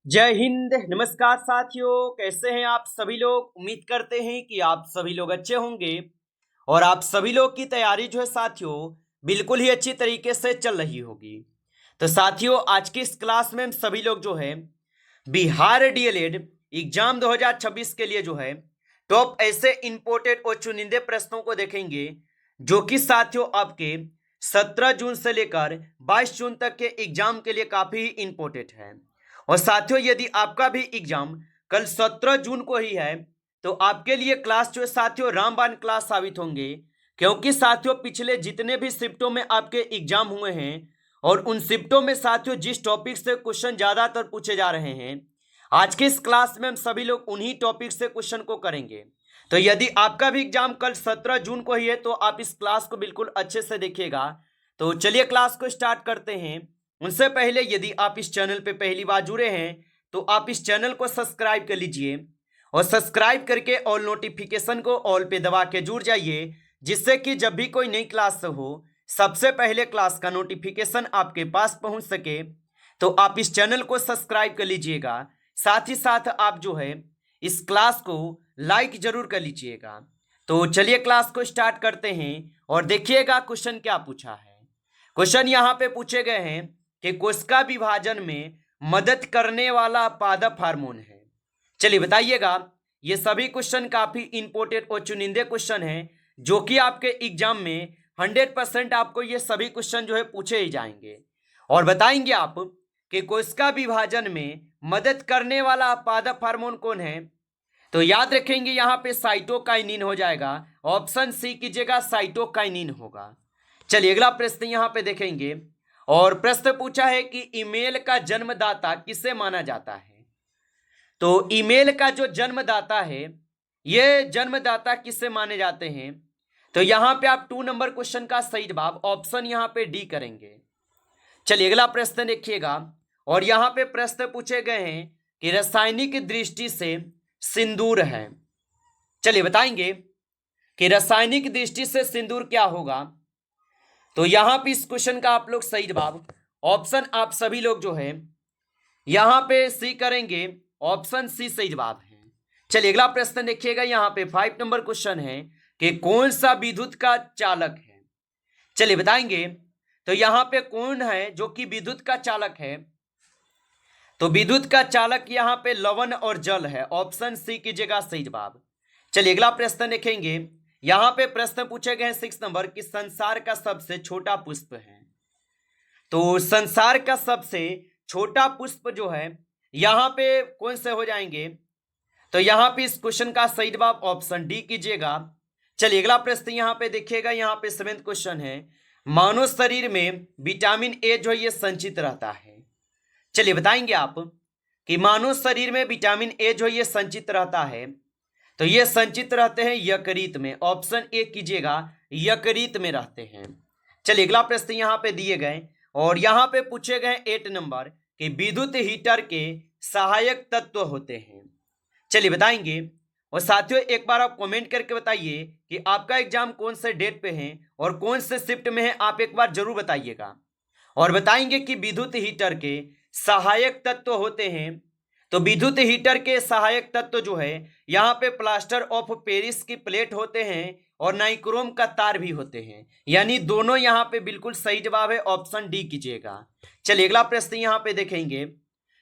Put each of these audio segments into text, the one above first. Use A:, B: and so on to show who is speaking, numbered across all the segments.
A: जय हिंद। नमस्कार साथियों, कैसे हैं आप सभी लोग। उम्मीद करते हैं कि आप सभी लोग अच्छे होंगे और आप सभी लोग की तैयारी जो है साथियों बिल्कुल ही अच्छी तरीके से चल रही होगी। तो साथियों, आज की इस क्लास में हम सभी लोग जो है बिहार डीएलएड एग्जाम 2026 के लिए जो है टॉप ऐसे इंपोर्टेड और चुनिंदे प्रश्नों को देखेंगे जो कि साथियों आपके 17 जून से लेकर 22 जून तक के एग्जाम के लिए काफी इंपोर्टेंट है। और साथियों, यदि आपका भी एग्जाम कल 17 जून को ही है तो आपके लिए क्लास जो है साथियों रामबाण क्लास साबित होंगे, क्योंकि साथियों पिछले जितने भी शिफ्टों में आपके एग्जाम हुए हैं और उन शिफ्टों में साथियों जिस टॉपिक से क्वेश्चन ज्यादातर पूछे जा रहे हैं, आज के इस क्लास में हम सभी लोग उन्हीं टॉपिक से क्वेश्चन को करेंगे। तो यदि आपका भी एग्जाम कल 17 जून को ही है तो आप इस क्लास को बिल्कुल अच्छे से देखिएगा। तो चलिए क्लास को स्टार्ट करते हैं। उनसे पहले यदि आप इस चैनल पे पहली बार जुड़े हैं तो आप इस चैनल को सब्सक्राइब कर लीजिए और सब्सक्राइब करके ऑल नोटिफिकेशन को ऑल पे दबा के जुड़ जाइए, जिससे कि जब भी कोई नई क्लास हो सबसे पहले क्लास का नोटिफिकेशन आपके पास पहुंच सके। तो आप इस चैनल को सब्सक्राइब कर लीजिएगा, साथ ही साथ आप जो है इस क्लास को लाइक जरूर कर लीजिएगा। तो चलिए क्लास को स्टार्ट करते हैं और देखिएगा क्वेश्चन क्या पूछा है। क्वेश्चन यहाँ पे पूछे गए हैं कि कोशिका विभाजन में मदद करने वाला पादप हार्मोन है। चलिए बताइएगा। ये सभी क्वेश्चन काफी इंपोर्टेंट और चुनिंदे क्वेश्चन हैं जो कि आपके एग्जाम में 100% आपको ये सभी क्वेश्चन जो है पूछे ही जाएंगे और बताएंगे आप कि कोशिका विभाजन में मदद करने वाला पादप हार्मोन कौन है। तो याद रखेंगे यहाँ पे साइटोकाइनिन हो जाएगा। ऑप्शन सी कीजिएगा, साइटोकाइनिन होगा। चलिए अगला प्रश्न यहाँ पे देखेंगे और प्रश्न पूछा है कि ईमेल का जन्मदाता किसे माना जाता है। तो ईमेल का जो जन्मदाता है, ये जन्मदाता किसे माने जाते हैं। तो यहां पे आप 2 नंबर क्वेश्चन का सही जवाब ऑप्शन यहां पे डी करेंगे। चलिए अगला प्रश्न देखिएगा और यहां पे प्रश्न पूछे गए हैं कि रासायनिक दृष्टि से सिंदूर है। चलिए बताएंगे कि रासायनिक दृष्टि से सिंदूर क्या होगा। तो यहां पे इस क्वेश्चन का आप लोग सही जवाब ऑप्शन आप सभी लोग जो है यहां पे सी करेंगे। ऑप्शन सी सही जवाब है। चलिए अगला प्रश्न देखिएगा। यहां पे 5 नंबर क्वेश्चन है कि कौन सा विद्युत का चालक है। चलिए बताएंगे। तो यहां पे कौन है जो कि विद्युत का चालक है। तो विद्युत का चालक यहां पे लवण और जल है। ऑप्शन सी कीजिएगा सही जवाब। चलिए अगला प्रश्न देखेंगे। यहां पे प्रश्न पूछे गए 6 नंबर कि संसार का सबसे छोटा पुष्प है। तो संसार का सबसे छोटा पुष्प जो है यहां पे कौन से हो जाएंगे। तो यहां पे इस क्वेश्चन का सही जवाब ऑप्शन डी कीजिएगा। चलिए अगला प्रश्न यहां पे देखिएगा। यहां पे 7th क्वेश्चन है, मानव शरीर में विटामिन ए जो है ये संचित रहता है। चलिए बताएंगे आप कि मानव शरीर में विटामिन ए जो है ये संचित रहता है। तो ये संचित रहते हैं यकृत में। ऑप्शन ए कीजिएगा, यकृत में रहते हैं। चलिए अगला प्रश्न यहां पे दिए गए और यहां पे पूछे गए 8 नंबर कि विद्युत हीटर के सहायक तत्व होते हैं। चलिए बताएंगे और साथियों एक बार आप कमेंट करके बताइए कि आपका एग्जाम कौन से डेट पे है और कौन से शिफ्ट में है, आप एक बार जरूर बताइएगा। और बताएंगे कि विद्युत हीटर के सहायक तत्व होते हैं। तो विद्युत हीटर के सहायक तत्व जो है यहाँ पे प्लास्टर ऑफ पेरिस की प्लेट होते हैं और नाइक्रोम का तार भी होते हैं, यानी दोनों यहाँ पे बिल्कुल सही जवाब है। ऑप्शन डी कीजिएगा। चलिए अगला प्रश्न यहाँ पे देखेंगे।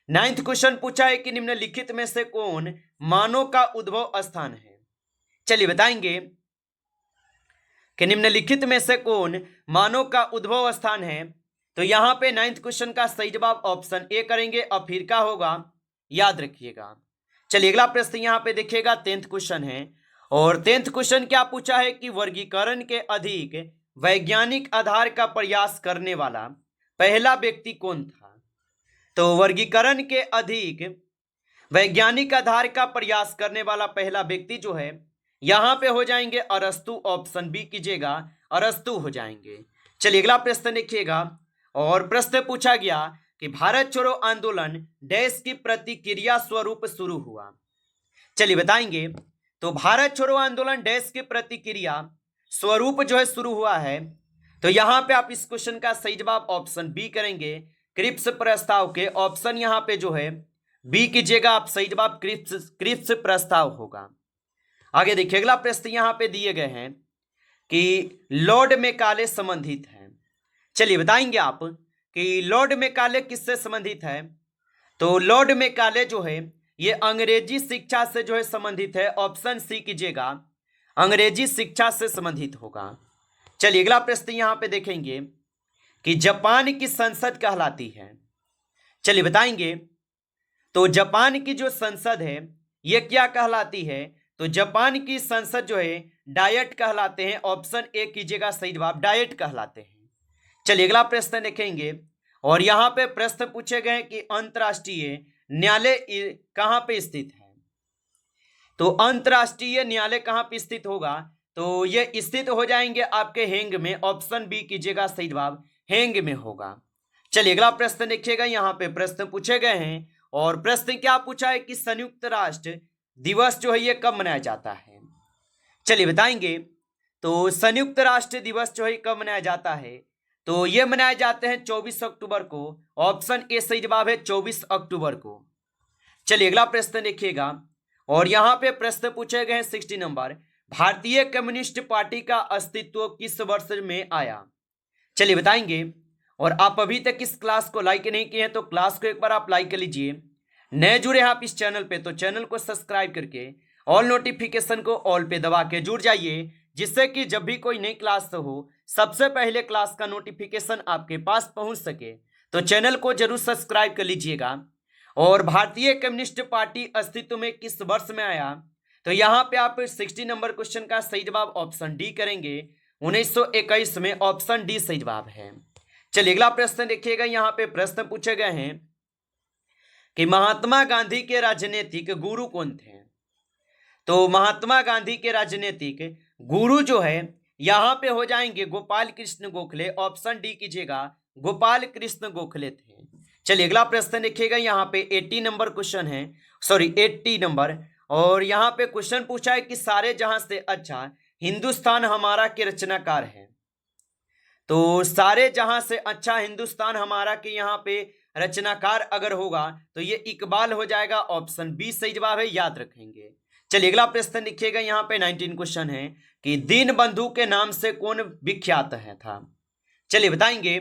A: 9th क्वेश्चन पूछा है कि निम्नलिखित में से कौन मानव का उद्भव स्थान है। चलिए बताएंगे कि निम्नलिखित में से कौन मानव का उद्भव स्थान है। तो यहां पे 9th क्वेश्चन का सही जवाब ऑप्शन ए करेंगे। अफ्रीका होगा, याद रखिएगा। चलिए अगला प्रश्न यहां पे देखिएगा। 10th क्वेश्चन है और 10th क्वेश्चन क्या पूछा है कि वर्गीकरण के अधिक वैज्ञानिक आधार का प्रयास करने वाला पहला व्यक्ति कौन था। तो वर्गीकरण के अधिक वैज्ञानिक आधार का प्रयास करने वाला पहला व्यक्ति जो है यहां पे हो जाएंगे अरस्तु। ऑप्शन बी कीजिएगा, अरस्तु हो जाएंगे। चलिए अगला प्रश्न देखिएगा और प्रश्न पूछा गया कि भारत छोड़ो आंदोलन देश की प्रतिक्रिया स्वरूप शुरू हुआ। चलिए बताएंगे। तो भारत छोड़ो आंदोलन देश की प्रतिक्रिया स्वरूप जो है शुरू हुआ है। तो यहां पे आप इस क्वेश्चन का सही जवाब ऑप्शन बी करेंगे, क्रिप्स प्रस्ताव के। ऑप्शन यहां पे जो है बी कीजिएगा आप, सही जवाब क्रिप्स प्रस्ताव होगा। आगे देखिए अगला प्रश्न यहां पे दिए गए हैं कि लॉर्ड मैकाले संबंधित है। चलिए बताएंगे आप कि लॉर्ड मैकाले किससे संबंधित है। तो लॉर्ड मैकाले जो है ये अंग्रेजी शिक्षा से जो है संबंधित है। ऑप्शन सी कीजिएगा, अंग्रेजी शिक्षा से संबंधित होगा। चलिए अगला प्रश्न यहां पे देखेंगे कि जापान की संसद कहलाती है। चलिए बताएंगे तो जापान की जो संसद है ये क्या कहलाती है। तो जापान की संसद जो है डायट कहलाते हैं। ऑप्शन ए कीजिएगा, सही जवाब डायट कहलाते हैं। चलिए अगला प्रश्न देखेंगे और यहां पे प्रश्न पूछे गए कि अंतर्राष्ट्रीय न्यायालय कहां पे स्थित है। तो अंतर्राष्ट्रीय न्यायालय कहां पे स्थित होगा। तो ये स्थित हो जाएंगे आपके हेंग में। ऑप्शन बी कीजिएगा, सही जवाब हेंग में होगा। चलिए अगला प्रश्न देखिएगा, यहां पे प्रश्न पूछे गए हैं और प्रश्न क्या पूछा है कि संयुक्त राष्ट्र दिवस जो है ये कब मनाया जाता है। चलिए बताएंगे तो संयुक्त राष्ट्र दिवस जो है कब मनाया जाता है। तो ये मनाए जाते हैं 24 अक्टूबर को। ऑप्शन ए सही जवाब है 24 अक्टूबर को। चलिए अगला प्रश्न देखिएगा और यहां पे प्रश्न पूछे गए हैं 60 नंबर, भारतीय कम्युनिस्ट पार्टी का अस्तित्व किस वर्ष में आया। चलिए बताएंगे और आप अभी तक इस क्लास को लाइक नहीं किए हैं तो क्लास को एक बार आप लाइक कर लीजिए। नए जुड़े हैं आप इस चैनल पे तो चैनल को सब्सक्राइब करके ऑल नोटिफिकेशन को ऑल पे दबा के जुड़ जाइए, जिससे कि जब भी कोई नई क्लास हो सबसे पहले क्लास का नोटिफिकेशन आपके पास पहुंच सके। तो चैनल को जरूर सब्सक्राइब कर लीजिएगा। और भारतीय कम्युनिस्ट पार्टी अस्तित्व में किस वर्ष में आया। तो यहाँ पे आप 60 नंबर क्वेश्चन का सही जवाब ऑप्शन डी करेंगे, 1921 में। ऑप्शन डी सही जवाब है। चलिए अगला प्रश्न देखिएगा, यहाँ पे प्रश्न पूछे गए हैं कि महात्मा गांधी के राजनीतिक गुरु कौन थे। तो महात्मा गांधी के राजनीतिक गुरु जो है यहां पे हो जाएंगे गोपाल कृष्ण गोखले। ऑप्शन डी कीजिएगा, गोपाल कृष्ण गोखले थे। चलिए अगला प्रश्न देखिएगा, यहाँ पे 80 नंबर क्वेश्चन है, सॉरी 80 नंबर। और यहाँ पे क्वेश्चन पूछा है कि सारे जहां से अच्छा हिंदुस्तान हमारा के रचनाकार है। तो सारे जहां से अच्छा हिंदुस्तान हमारा के यहाँ पे रचनाकार अगर होगा तो ये इकबाल हो जाएगा। ऑप्शन बी सही जवाब है, याद रखेंगे। चलिए अगला प्रश्न लिखिएगा, यहाँ पे 19 क्वेश्चन है कि दीन बंधु के नाम से कौन विख्यात है था। चलिए बताएंगे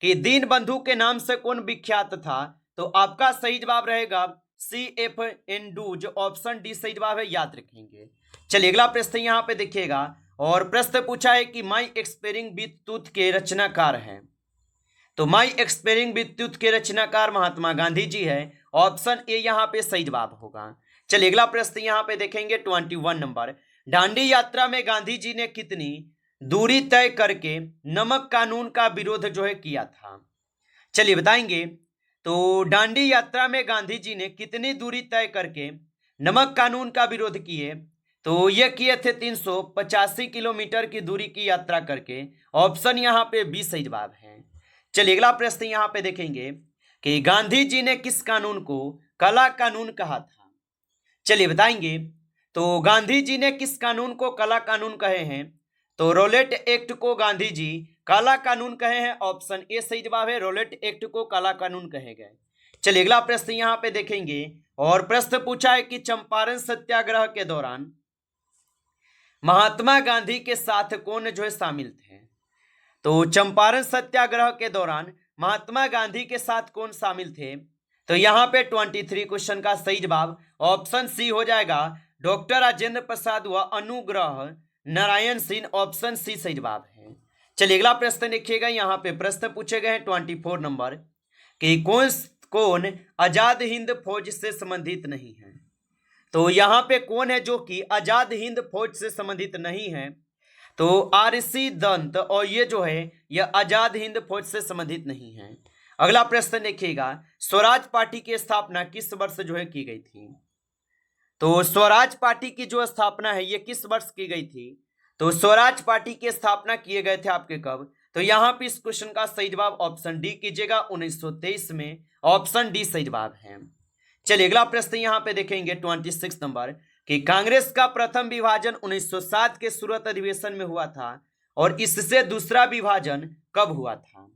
A: कि दीन बंधु के नाम से कौन विख्यात था। तो आपका सही जवाब रहेगा CF एंडूज। ऑप्शन डी सही जवाब है, याद रखेंगे। चलिए अगला प्रश्न यहाँ पे देखिएगा और प्रश्न पूछा है कि माई एक्सपेरिंग विथ टूथ के रचनाकार हैं। तो माई एक्सपेरिंग विथ टूथ के रचनाकार महात्मा गांधी जी है। ऑप्शन ए यहाँ पे सही जवाब होगा। चलिए अगला प्रश्न यहाँ पे देखेंगे 21 नंबर, दांडी यात्रा में गांधी जी ने कितनी दूरी तय करके नमक कानून का विरोध जो है किया था। चलिए बताएंगे तो दांडी यात्रा में गांधी जी ने कितनी दूरी तय करके नमक कानून का विरोध किए। तो ये किए थे 385 किलोमीटर की दूरी की यात्रा करके। ऑप्शन यहाँ पे बी सही जवाब है। चलिए अगला प्रश्न यहाँ पे देखेंगे कि गांधी जी ने किस कानून को काला कानून कहा था। चलिए बताएंगे तो गांधी जी ने किस कानून को काला कानून कहे हैं। तो रोलेट एक्ट को गांधी जी काला कानून कहे हैं। ऑप्शन ए सही जवाब है, रोलेट एक्ट को काला कानून कहे गए। चलिए अगला प्रश्न यहाँ पे देखेंगे और प्रश्न पूछा है कि चंपारण सत्याग्रह के दौरान महात्मा गांधी के साथ कौन जो है शामिल थे। तो चंपारण सत्याग्रह के दौरान महात्मा गांधी के साथ कौन शामिल थे। तो यहाँ पे 23 क्वेश्चन का सही जवाब ऑप्शन सी हो जाएगा, डॉक्टर राजेंद्र प्रसाद व अनुग्रह नारायण सिंह। ऑप्शन सी सही जवाब है। चलिए अगला प्रश्न देखिएगा, यहाँ पे प्रश्न पूछे गए हैं 24 नंबर कि कौन आजाद हिंद फौज से संबंधित नहीं है। तो यहाँ पे कौन है जो कि आजाद हिंद फौज से संबंधित नहीं है। तो RC दंत, और ये जो है यह आजाद हिंद फौज से संबंधित नहीं है। अगला प्रश्न देखिएगा, स्वराज पार्टी की स्थापना किस वर्ष जो है की गई थी। तो स्वराज पार्टी की जो स्थापना है ये किस वर्ष की गई थी। तो स्वराज पार्टी की स्थापना किए गए थे आपके कब। तो यहाँ पे इस क्वेश्चन का सही जवाब ऑप्शन डी कीजिएगा, 1923 में। ऑप्शन डी सही जवाब है। चलिए अगला प्रश्न यहाँ पे देखेंगे 26 नंबर कि कांग्रेस का प्रथम विभाजन 1907 के सूरत अधिवेशन में हुआ था और इससे दूसरा विभाजन कब हुआ था।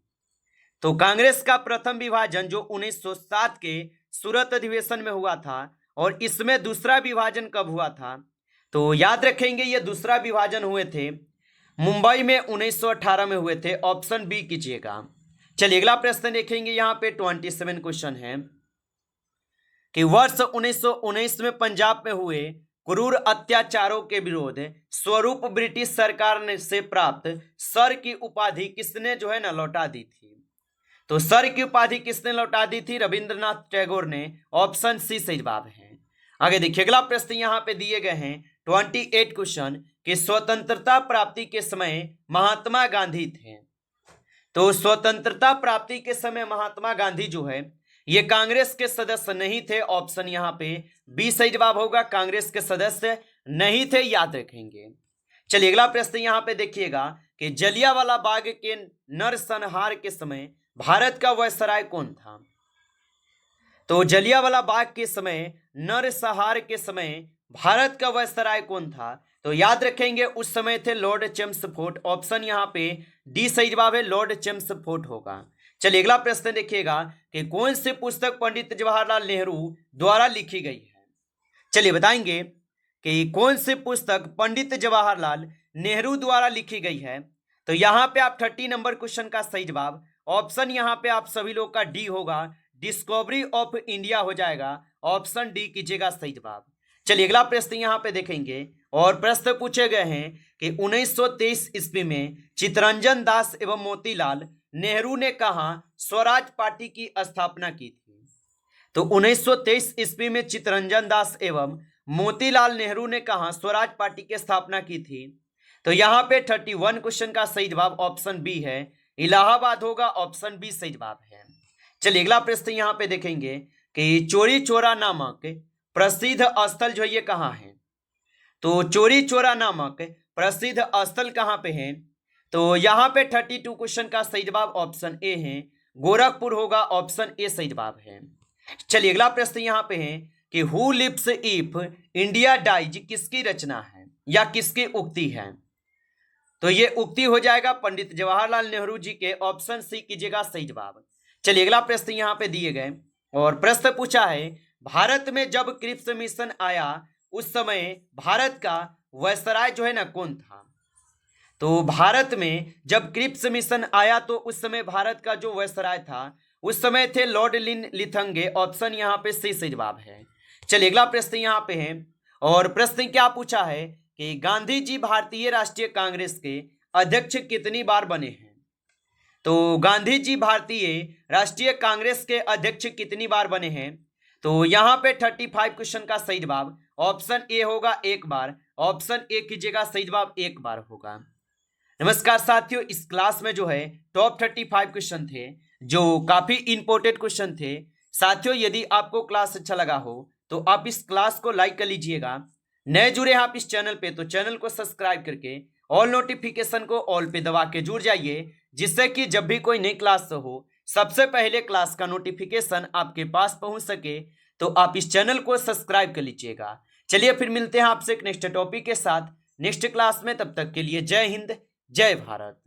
A: तो कांग्रेस का प्रथम विभाजन जो 1907 के सूरत अधिवेशन में हुआ था और इसमें दूसरा विभाजन कब हुआ था? तो याद रखेंगे ये दूसरा विभाजन हुए थे मुंबई में 1918 में हुए थे। ऑप्शन बी कीजिएगा। चलिए अगला प्रश्न देखेंगे, यहाँ पे 27 क्वेश्चन है कि वर्ष 1919 में पंजाब में हुए क्रूर अत्याचारों के विरोध स्वरूप ब्रिटिश सरकार ने से प्राप्त सर की उपाधि किसने जो है ना लौटा दी थी? तो सर की उपाधि किसने लौटा दी थी? रविंद्रनाथ टैगोर ने। ऑप्शन सी सही जवाब है। आगे देखिए अगला प्रश्न यहाँ पे दिए गए हैं 28 क्वेश्चन कि स्वतंत्रता प्राप्ति के समय महात्मा गांधी थे। तो स्वतंत्रता प्राप्ति के समय महात्मा गांधी जो है ये कांग्रेस के सदस्य नहीं थे। ऑप्शन यहाँ पे बी सही जवाब होगा, कांग्रेस के सदस्य नहीं थे, याद रखेंगे। चलिए अगला प्रश्न यहाँ पे देखिएगा कि जलियांवाला बाग के नरसंहार के समय भारत का वायसराय कौन था? तो जलियांवाला बाग के समय नरसंहार के समय भारत का वायसराय कौन था? तो याद रखेंगे उस समय थे लॉर्ड चेम्सफोर्ड। ऑप्शन यहाँ पे डी सही जवाब है, लॉर्ड चेम्सफोर्ड होगा। चलिए अगला प्रश्न देखिएगा कि कौन सी पुस्तक पंडित जवाहरलाल नेहरू द्वारा लिखी गई है? चलिए बताएंगे कि कौन सी पुस्तक पंडित जवाहरलाल नेहरू द्वारा लिखी गई है। तो यहाँ पे आप 30 नंबर क्वेश्चन का सही जवाब ऑप्शन यहाँ पे आप सभी लोग का डी होगा, डिस्कवरी ऑफ इंडिया हो जाएगा। ऑप्शन डी कीजिएगा सही जवाब। चलिए अगला प्रश्न यहाँ पे देखेंगे और प्रश्न पूछे गए हैं कि 1923 ईस्वी में चित्तरंजन दास एवं मोतीलाल नेहरू ने कहा स्वराज पार्टी की स्थापना की थी? तो 1923 ईस्वी में चित्तरंजन दास एवं मोतीलाल नेहरू ने कहा स्वराज पार्टी की स्थापना की थी? तो यहाँ पे 31 क्वेश्चन का सही जवाब ऑप्शन बी है, इलाहाबाद होगा। ऑप्शन बी सही जवाब है। चलिए अगला प्रश्न यहाँ पे देखेंगे कि चोरी चोरा नामक प्रसिद्ध स्थल जो ये कहाँ है? तो चोरी चोरा नामक प्रसिद्ध स्थल कहाँ पे है? तो यहाँ पे 32 क्वेश्चन का सही जवाब ऑप्शन ए है, गोरखपुर होगा। ऑप्शन ए सही जवाब है। चलिए अगला प्रश्न यहाँ पे है कि who lives if India dies किसकी रचना है या किसकी उक्ति है? तो ये उक्ति हो जाएगा पंडित जवाहरलाल नेहरू जी के। ऑप्शन सी कीजिएगा सही जवाब। चलिए अगला प्रश्न यहाँ पे दिए गए और प्रश्न पूछा है भारत में जब क्रिप्स मिशन आया उस समय भारत का वायसराय जो है ना कौन था? तो भारत में जब क्रिप्स मिशन आया तो उस समय भारत का जो वायसराय था उस समय थे लॉर्ड लिथंगे। ऑप्शन यहाँ पे सी सही जवाब है। चलिए अगला प्रश्न यहाँ पे है और प्रश्न क्या पूछा है कि गांधी जी भारतीय राष्ट्रीय कांग्रेस के अध्यक्ष कितनी बार बने हैं? तो गांधी जी भारतीय राष्ट्रीय कांग्रेस के अध्यक्ष कितनी बार बने हैं? तो यहाँ पे 35 क्वेश्चन का सही जवाब ऑप्शन ए होगा, एक बार। ऑप्शन ए कीजिएगा सही जवाब, एक बार होगा। नमस्कार साथियों, इस क्लास में जो है टॉप 35 क्वेश्चन थे जो काफी इंपॉर्टेंट क्वेश्चन थे। साथियों यदि आपको क्लास अच्छा लगा हो तो आप इस क्लास को लाइक कर लीजिएगा। नए जुड़े हैं आप इस चैनल पे तो चैनल को सब्सक्राइब करके ऑल नोटिफिकेशन को ऑल पे दबा के जुड़ जाइए, जिससे कि जब भी कोई नई क्लास हो सबसे पहले क्लास का नोटिफिकेशन आपके पास पहुंच सके। तो आप इस चैनल को सब्सक्राइब कर लीजिएगा। चलिए फिर मिलते हैं आपसे एक नेक्स्ट टॉपिक के साथ नेक्स्ट क्लास में। तब तक के लिए जय हिंद, जय भारत।